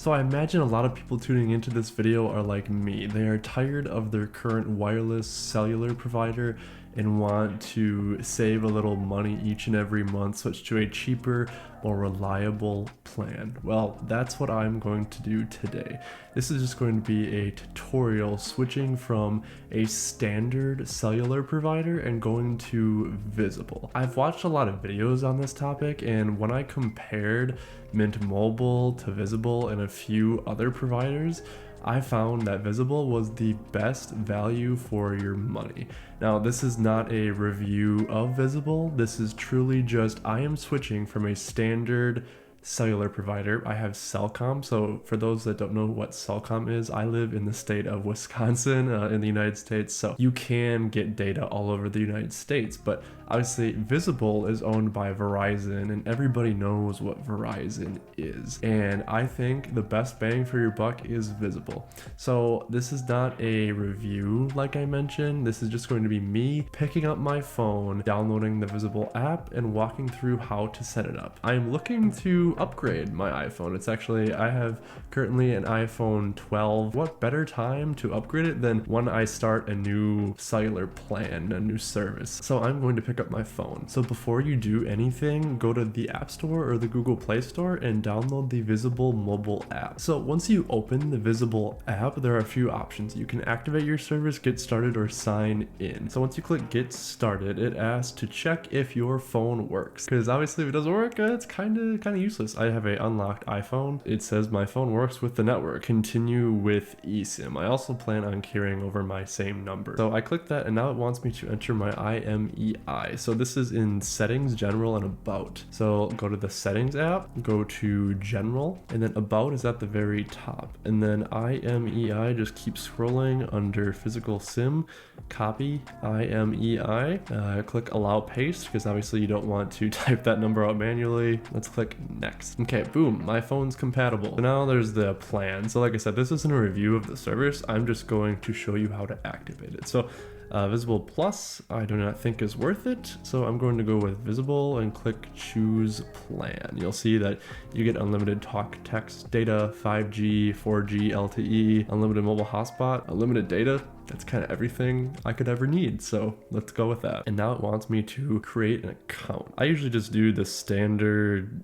So I imagine a lot of people tuning into this video are like me. They are tired of their current wireless cellular provider and want to save a little money each and every month, switch to a cheaper, more reliable plan. Well, that's what I'm going to do today. This is just going to be a tutorial switching from a standard cellular provider and going to Visible. I've watched a lot of videos on this topic, and when I compared Mint Mobile to Visible and a few other providers, I found that Visible was the best value for your money. Now, this is not a review of Visible. This is truly just, I am switching from a standard cellular provider. I have Cellcom. So for those that don't know what Cellcom is, I live in the state of Wisconsin in the United States. So you can get data all over the United States, but obviously Visible is owned by Verizon, and everybody knows what Verizon is. And I think the best bang for your buck is Visible. So this is not a review like I mentioned. This is just going to be me picking up my phone, downloading the Visible app, and walking through how to set it up. I am looking to upgrade my iPhone. It's actually, I have currently an iPhone 12. What better time to upgrade it than when I start a new cellular plan, a new service? So I'm going to pick up my phone. So before you do anything, go to the App Store or the Google Play Store and download the Visible mobile app. So once you open the Visible app, there are a few options. You can activate your service, get started, or sign in. So once you click get started, it asks to check if your phone works, because obviously if it doesn't work, it's kind of useless. I have a unlocked iPhone. It says my phone works with the network. Continue with eSIM. I also plan on carrying over my same number. So I click that, and now it wants me to enter my IMEI. So this is in settings, general, and about. So go to the settings app, go to general, and then about is at the very top. And then IMEI, just keep scrolling under physical SIM, copy IMEI, click allow paste, because obviously you don't want to type that number out manually. Let's click next. Okay, boom, my phone's compatible. So now there's the plan. So like I said, this isn't a review of the service. I'm just going to show you how to activate it. So Visible Plus, I do not think is worth it. So I'm going to go with Visible and click choose plan. You'll see that you get unlimited talk, text, data, 5G, 4G, LTE, unlimited mobile hotspot, unlimited data. That's kind of everything I could ever need. So let's go with that. And now it wants me to create an account. I usually just do the standard,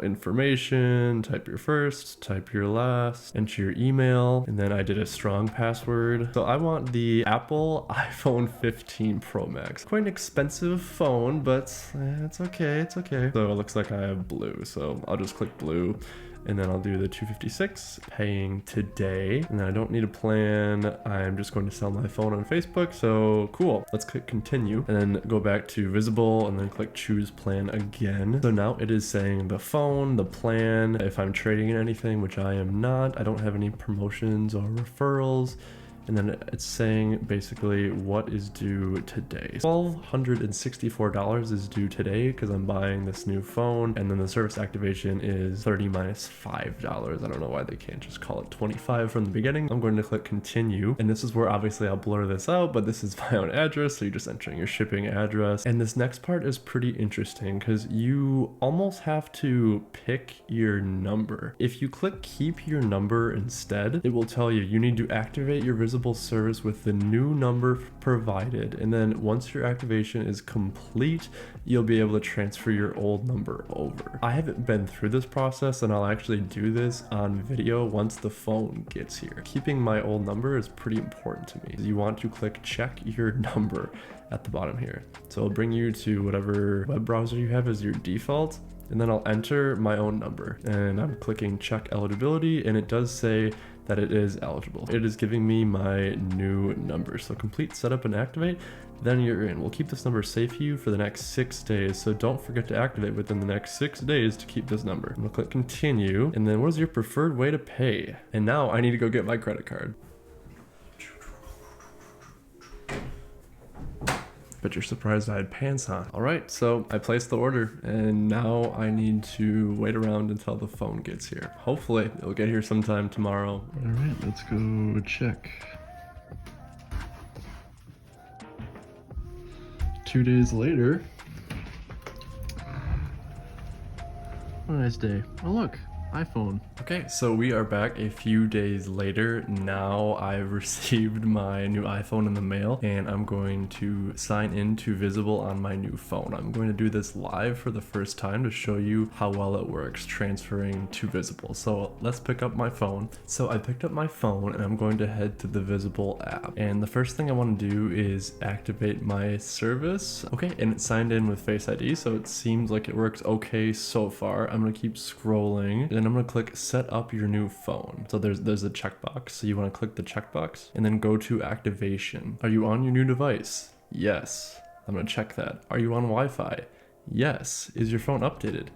information, type your first, type your last, enter your email, and then I did a strong password. So I want the Apple iPhone 15 Pro Max. Quite an expensive phone, but it's okay, it's okay. So it looks like I have blue, so I'll just click blue. And then I'll do the 256, paying today. And then I don't need a plan. I'm just going to sell my phone on Facebook. So cool. Let's click continue and then go back to Visible and then click choose plan again. So now it is saying the phone, the plan, if I'm trading in anything, which I am not. I don't have any promotions or referrals. And then it's saying basically what is due today. $1,264 is due today because I'm buying this new phone, and then the service activation is 30 minus $5. I don't know why they can't just call it 25 from the beginning. I'm going to click continue, and this is where obviously I'll blur this out, but this is my own address, so you're just entering your shipping address. And this next part is pretty interesting because you almost have to pick your number. If you click keep your number instead, it will tell you need to activate your Visible service with the new number provided, and then once your activation is complete, you'll be able to transfer your old number over. I haven't been through this process, and I'll actually do this on video once the phone gets here. Keeping my old number is pretty important to me. You want to click check your number at the bottom here. So it'll bring you to whatever web browser you have as your default, and then I'll enter my own number, and I'm clicking check eligibility, and it does say that it is eligible. It is giving me my new number. So complete setup and activate, then you're in. We'll keep this number safe for you for the next 6 days. So don't forget to activate within the next 6 days to keep this number. I'm gonna click continue, and then what is your preferred way to pay? And now I need to go get my credit card. But you're surprised I had pants on. All right, so I placed the order, and now I need to wait around until the phone gets here. Hopefully it'll get here sometime tomorrow. All right, let's go check. 2 days later. What a nice day. Oh look, iPhone. Okay, so we are back a few days later. Now I've received my new iPhone in the mail and I'm going to sign into Visible on my new phone. I'm going to do this live for the first time to show you how well it works transferring to Visible. So let's pick up my phone. So I picked up my phone and I'm going to head to the Visible app. And the first thing I want to do is activate my service. Okay, and it's signed in with Face ID, so it seems like it works okay so far. I'm going to keep scrolling. And I'm going to click set up your new phone. So there's a checkbox. So you want to click the checkbox and then go to activation. Are you on your new device? Yes. I'm going to check that. Are you on Wi-Fi? Yes. Is your phone updated?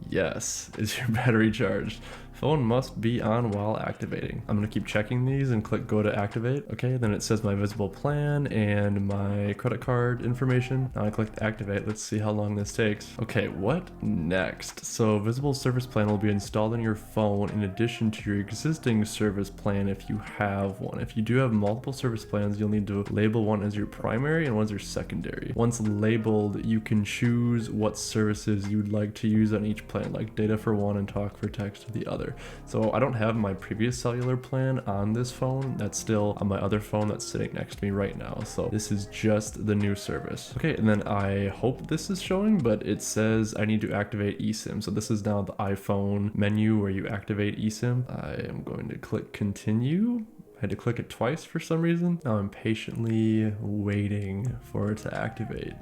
Yes. Is your battery charged? Phone must be on while activating. I'm gonna keep checking these and click go to activate. Okay, then it says my Visible plan and my credit card information. Now I click activate. Let's see how long this takes. Okay, what next? So Visible service plan will be installed on your phone in addition to your existing service plan if you have one. If you do have multiple service plans, you'll need to label one as your primary and one as your secondary. Once labeled, you can choose what services you'd like to use on each plan, like data for one and talk for text for the other. So I don't have my previous cellular plan on this phone. That's still on my other phone that's sitting next to me right now. So this is just the new service. Okay, and then I hope this is showing, but it says I need to activate eSIM. So this is now the iPhone menu where you activate eSIM. I am going to click continue. I had to click it twice for some reason. Now I'm patiently waiting for it to activate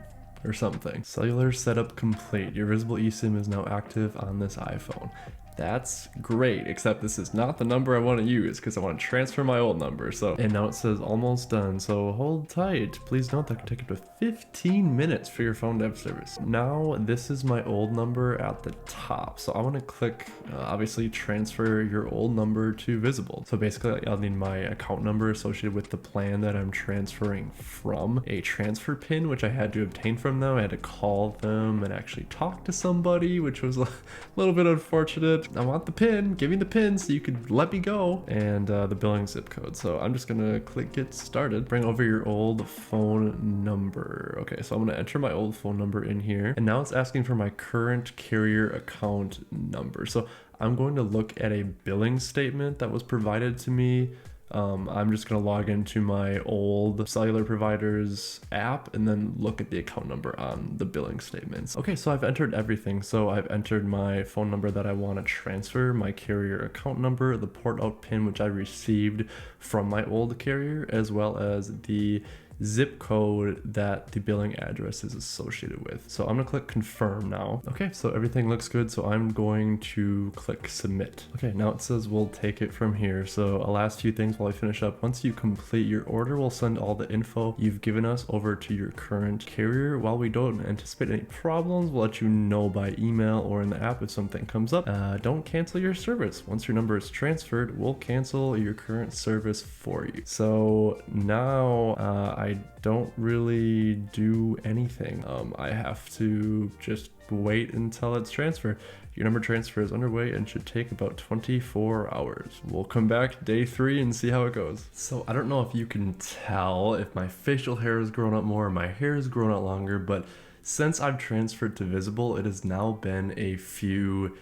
or something. Cellular setup complete. Your Visible eSIM is now active on this iPhone. That's great, except this is not the number I want to use because I want to transfer my old number. And now it says almost done, so hold tight. Please note that can take up to 15 minutes for your phone to have service. Now this is my old number at the top, so I want to click obviously transfer your old number to Visible. So basically I'll need my account number associated with the plan that I'm transferring from, a transfer pin which I had to obtain from them. I had to call them and actually talk to somebody, which was a little bit unfortunate. I want the pin, give me the pin so you could let me go, and the billing zip code. So I'm just gonna click get started. Bring over your old phone number. Okay, so I'm gonna enter my old phone number in here, and now it's asking for my current carrier account number. So I'm going to look at a billing statement that was provided to me. I'm just going to log into my old cellular provider's app and then look at the account number on the billing statements. Okay, so I've entered everything. So I've entered my phone number that I want to transfer, my carrier account number, the port out pin, which I received from my old carrier, as well as the zip code that the billing address is associated with. So I'm gonna click confirm now. Okay, so everything looks good. So I'm going to click submit. Okay, now it says we'll take it from here. So a last few things while I finish up. Once you complete your order, we'll send all the info you've given us over to your current carrier. While we don't anticipate any problems, we'll let you know by email or in the app if something comes up. Don't cancel your service. Once your number is transferred, we'll cancel your current service for you. So now I don't really do anything. I have to just wait until it's transferred. Your number transfer is underway and should take about 24 hours. We'll come back day 3 and see how it goes. So I don't know if you can tell if my facial hair has grown up more, my hair has grown out longer, but since I've transferred to Visible, it has now been a few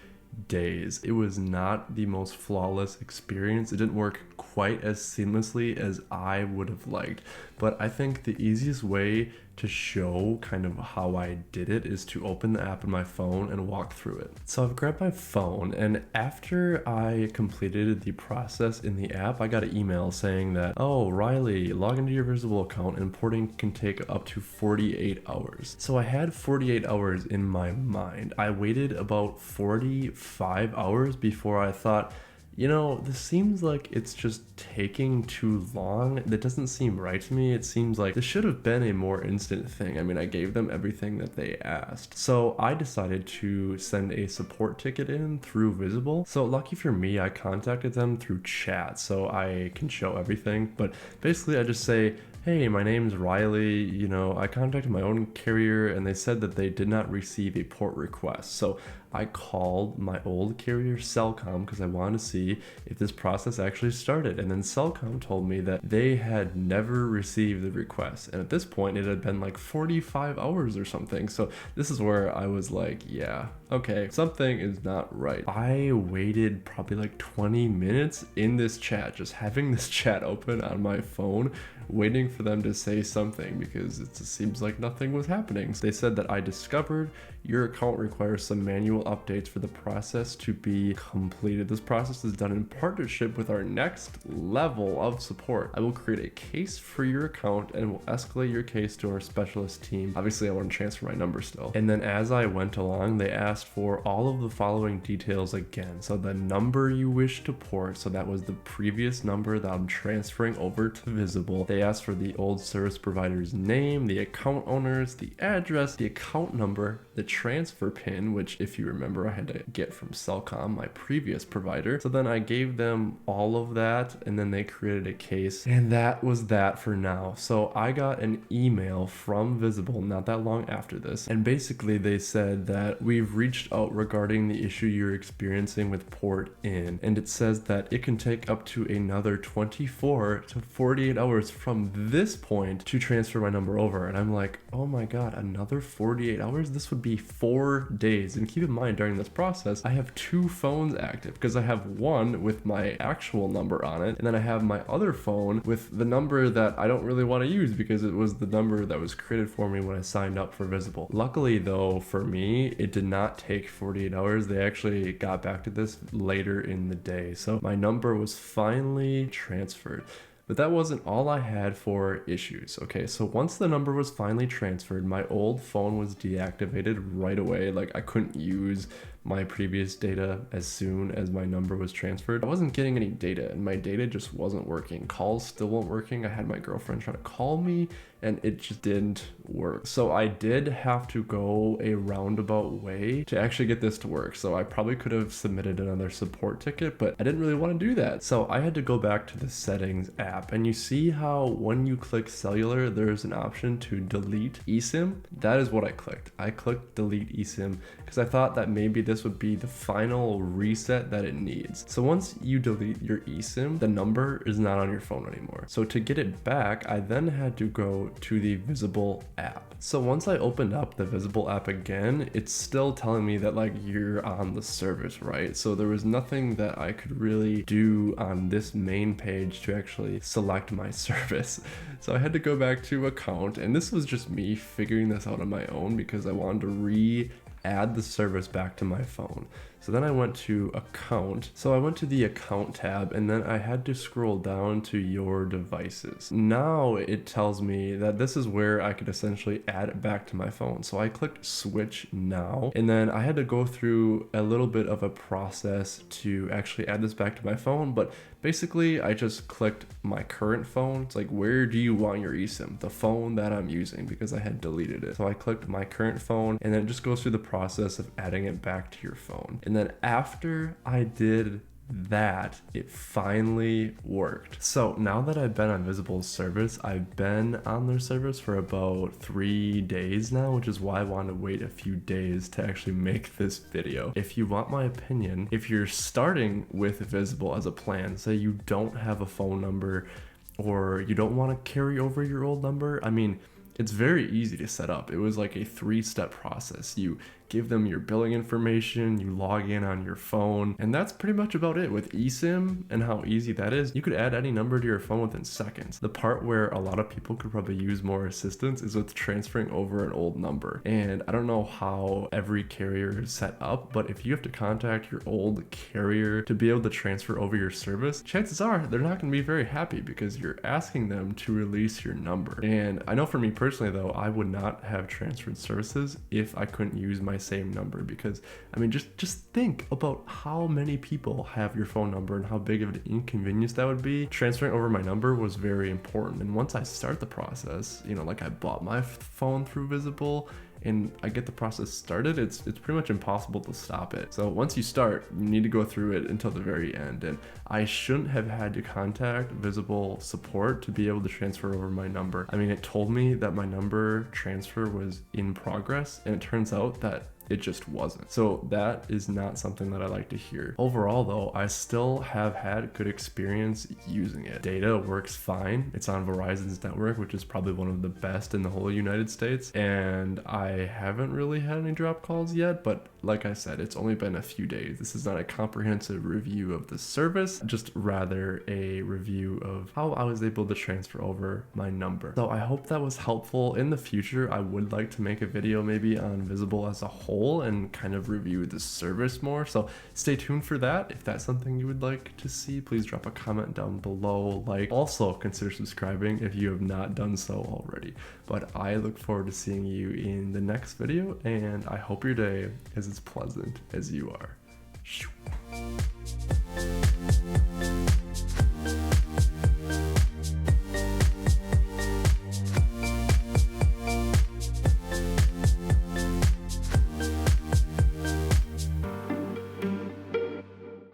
days. It was not the most flawless experience. It didn't work quite as seamlessly as I would have liked, but I think the easiest way to show kind of how I did it is to open the app on my phone and walk through it. So I've grabbed my phone, and after I completed the process in the app, I got an email saying that, oh, Riley, log into your Visible account and porting can take up to 48 hours. So I had 48 hours in my mind. I waited about 45 hours before I thought, you know, this seems like it's just taking too long. That doesn't seem right to me. It seems like this should have been a more instant thing. I mean, I gave them everything that they asked. So I decided to send a support ticket in through Visible. So lucky for me, I contacted them through chat so I can show everything. But basically I just say, hey, my name's Riley, you know, I contacted my own carrier and they said that they did not receive a port request. So I called my old carrier Cellcom because I wanted to see if this process actually started. And then Cellcom told me that they had never received the request. And at this point, it had been like 45 hours or something. So this is where I was like, yeah, okay, something is not right. I waited probably like 20 minutes in this chat, just having this chat open on my phone, waiting for them to say something because it just seems like nothing was happening. So they said that I discovered your account requires some manual updates for the process to be completed. This process is done in partnership with our next level of support. I will create a case for your account and will escalate your case to our specialist team. Obviously, I want to transfer my number still. And then as I went along, they asked for all of the following details again. So the number you wish to port, so that was the previous number that I'm transferring over to Visible. They asked for the old service provider's name, the account owners, the address, the account number, the transfer pin, which if you remember I had to get from Cellcom, my previous provider. So then I gave them all of that and then they created a case, and that was that for now. So I got an email from Visible not that long after this, and basically they said that we've reached out regarding the issue you're experiencing with port in, and it says that it can take up to another 24 to 48 hours from this point to transfer my number over. And I'm like, oh my god, another 48 hours? This would be 4 days. And keep in mind, during this process I have 2 phones active because I have one with my actual number on it, and then I have my other phone with the number that I don't really want to use because it was the number that was created for me when I signed up for Visible. Luckily though, for me, it did not take 48 hours. They actually got back to this later in the day, so my number was finally transferred. But that wasn't all I had for issues. Okay, so once the number was finally transferred, my old phone was deactivated right away. Like, I couldn't use my previous data as soon as my number was transferred. I wasn't getting any data and my data just wasn't working. Calls still weren't working. I had my girlfriend trying to call me and it just didn't work. So I did have to go a roundabout way to actually get this to work. So I probably could have submitted another support ticket, but I didn't really want to do that. So I had to go back to the settings app, and you see how when you click cellular, there's an option to delete eSIM. That is what I clicked. I clicked delete eSIM because I thought that maybe this would be the final reset that it needs. So once you delete your eSIM, the number is not on your phone anymore. So to get it back, I then had to go to the Visible app. So once I opened up the Visible app again, it's still telling me that like you're on the service, right? So there was nothing that I could really do on this main page to actually select my service. So I had to go back to account, and this was just me figuring this out on my own because I wanted to add the service back to my phone. So then I went to account. So I went to the account tab, and then I had to scroll down to your devices. Now it tells me that this is where I could essentially add it back to my phone. So I clicked switch now, and then I had to go through a little bit of a process to actually add this back to my phone. But basically I just clicked my current phone. It's like, where do you want your eSIM? The phone that I'm using, because I had deleted it. So I clicked my current phone, and then it just goes through the process of adding it back to your phone. And then after I did that, it finally worked. So now that I've been on Visible's service, I've been on their service for about 3 days now, which is why I want to wait a few days to actually make this video. If you want my opinion, if you're starting with Visible as a plan, say you don't have a phone number or you don't want to carry over your old number, I mean, it's very easy to set up. It was like a 3-step process. You give them your billing information, you log in on your phone, and that's pretty much about it. With eSIM and how easy that is, you could add any number to your phone within seconds. The part where a lot of people could probably use more assistance is with transferring over an old number. And I don't know how every carrier is set up, but if you have to contact your old carrier to be able to transfer over your service, chances are they're not going to be very happy because you're asking them to release your number. And I know for me personally though, I would not have transferred services if I couldn't use my same number, because I mean, just think about how many people have your phone number and how big of an inconvenience that would be. Transferring over my number was very important, and once I start the process, you know, like I bought my phone through Visible and I get the process started, it's pretty much impossible to stop it. So once you start, you need to go through it until the very end. And I shouldn't have had to contact Visible support to be able to transfer over my number. I mean, it told me that my number transfer was in progress, and it turns out that it just wasn't. So that is not something that I like to hear. Overall though, I still have had good experience using it. Data works fine. It's on Verizon's network, which is probably one of the best in the whole United States. And I haven't really had any drop calls yet, but like I said, it's only been a few days. This is not a comprehensive review of the service, just rather a review of how I was able to transfer over my number. So I hope that was helpful. In the future, I would like to make a video maybe on Visible as a whole and kind of review the service more. So stay tuned for that. If that's something you would like to see, please drop a comment down below. Also consider subscribing if you have not done so already. But I look forward to seeing you in the next video, and I hope your day is as pleasant as you are.